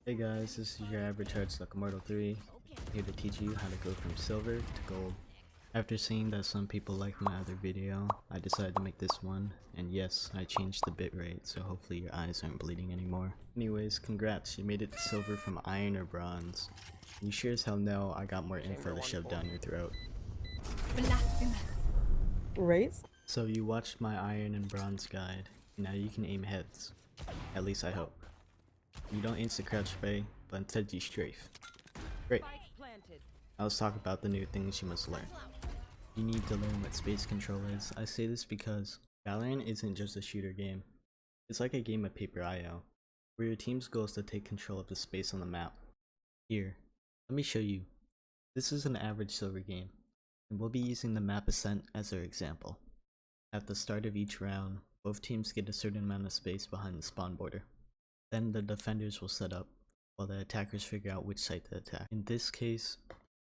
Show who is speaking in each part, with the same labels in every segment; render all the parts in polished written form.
Speaker 1: Hey guys, this is your average Hardstuck Immortal 3, here to teach you how to go from silver to gold. After seeing that some people liked my other video, I decided to make this one, and yes, I changed the bitrate, so hopefully your eyes aren't bleeding anymore. Anyways, congrats, you made it to silver from iron or bronze. You sure as hell know I got more info to shove down your throat.
Speaker 2: Blasphemous.
Speaker 3: Right?
Speaker 1: So you watched my iron and bronze guide, and now you can aim heads. At least I hope. You don't insta crouch spray, but instead you strafe. Great. Now let's talk about the new things you must learn. You need to learn what space control is. I say this because Valorant isn't just a shooter game. It's like a game of paper IO, where your team's goal is to take control of the space on the map. Here, let me show you. This is an average silver game, and we'll be using the map ascent as our example. At the start of each round, both teams get a certain amount of space behind the spawn border. Then the defenders will set up, while the attackers figure out which site to attack. In this case,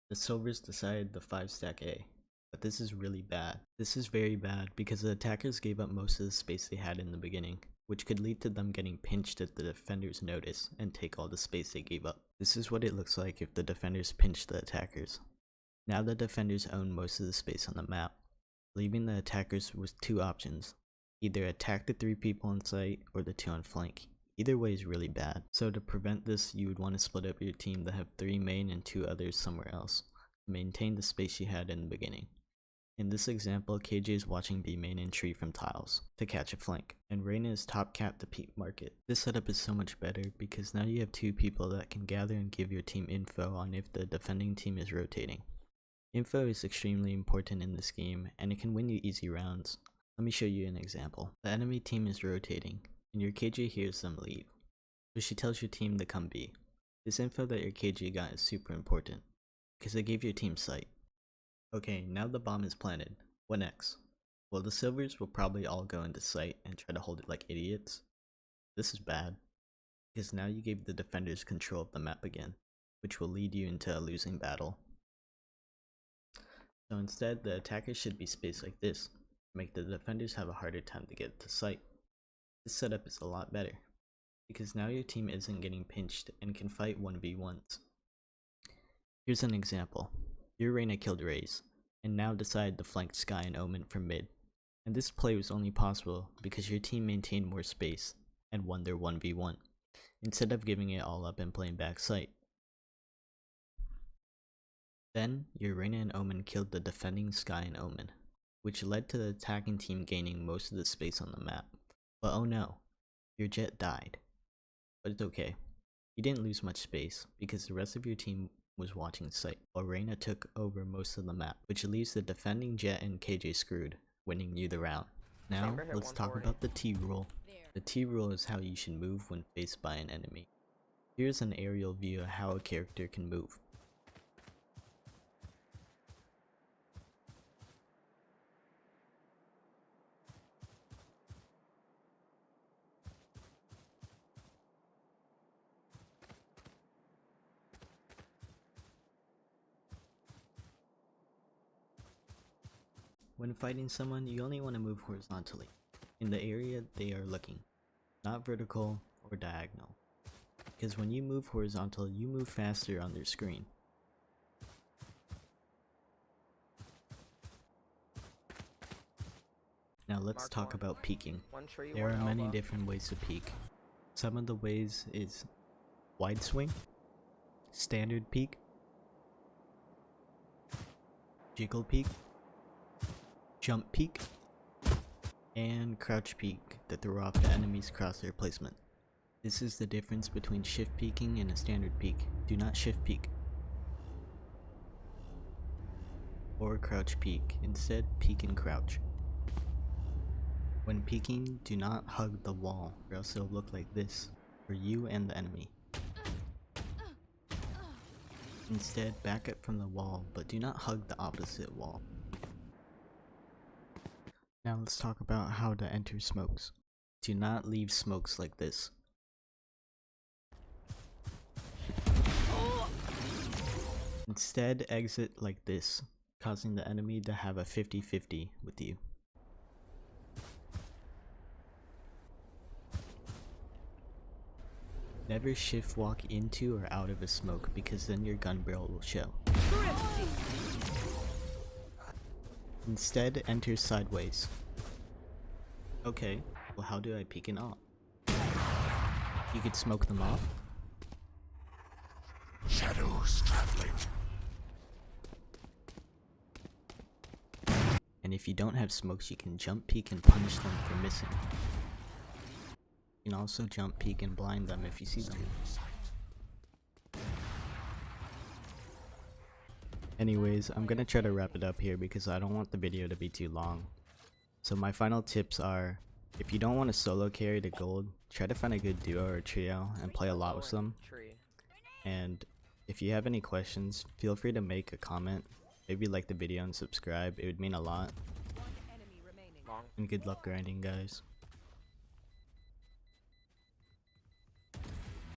Speaker 1: the silvers decided the 5-stack A, but this is really bad. This is very bad because the attackers gave up most of the space they had in the beginning, which could lead to them getting pinched if the defenders notice and take all the space they gave up. This is what it looks like if the defenders pinch the attackers. Now the defenders own most of the space on the map, leaving the attackers with two options: either attack the 3 people in sight or the 2 on flank. Either way is really bad. So to prevent this, you would want to split up your team to have 3 main and 2 others somewhere else, to maintain the space you had in the beginning. In this example, KJ is watching B main and tree from tiles to catch a flank, and Reyna is top cap to peek market. This setup is so much better because now you have 2 people that can gather and give your team info on if the defending team is rotating. Info is extremely important in this game, and it can win you easy rounds. Let me show you an example. The enemy team is rotating, and your KJ hears them leave, so she tells your team to come B. This info that your KJ got is super important, because it gave your team sight. Okay, now the bomb is planted. What next? Well, the silvers will probably all go into sight and try to hold it like idiots. This is bad, because now you gave the defenders control of the map again, which will lead you into a losing battle. So instead, the attackers should be spaced like this, to make the defenders have a harder time to get to sight. This setup is a lot better, because now your team isn't getting pinched and can fight 1v1s. Here's an example. Your Reyna killed Raze, and now decided to flank Skye and Omen from mid, and this play was only possible because your team maintained more space and won their 1v1, instead of giving it all up and playing back sight. Then, your Reyna and Omen killed the defending Skye and Omen, which led to the attacking team gaining most of the space on the map. But oh no, your Jett died. But it's okay, you didn't lose much space because the rest of your team was watching sight, while Reyna took over most of the map, which leaves the defending Jett and KJ screwed, winning you the round. Now, let's talk about the T rule. The T rule is how you should move when faced by an enemy. Here's an aerial view of how a character can move. When fighting someone, you only want to move horizontally, in the area they are looking, not vertical or diagonal, because when you move horizontal, you move faster on their screen. Now let's talk about peeking. There are many different ways to peek. Some of the ways is wide swing, standard peek, jiggle peek, jump peek, and crouch peek to throw off the enemy's crosshair placement. This is the difference between shift peeking and a standard peek. Do not shift peek or crouch peek. Instead, peek and crouch. When peeking, do not hug the wall or else it'll look like this for you and the enemy. Instead, back up from the wall, but do not hug the opposite wall. Now let's talk about how to enter smokes. Do not leave smokes like this. Instead, exit like this, causing the enemy to have a 50-50 with you. Never shift walk into or out of a smoke because then your gun barrel will show. Instead, enter sideways. Okay, well how do I peek and op? You could smoke them off.
Speaker 3: Shadows traveling.
Speaker 1: And if you don't have smokes, you can jump peek and punish them for missing. You can also jump peek and blind them if you see them. Anyways, I'm gonna try to wrap it up here because I don't want the video to be too long. So my final tips are, if you don't want to solo carry to gold, try to find a good duo or trio and play a lot with them. And if you have any questions, feel free to make a comment. Maybe like the video and subscribe, it would mean a lot. And good luck grinding, guys.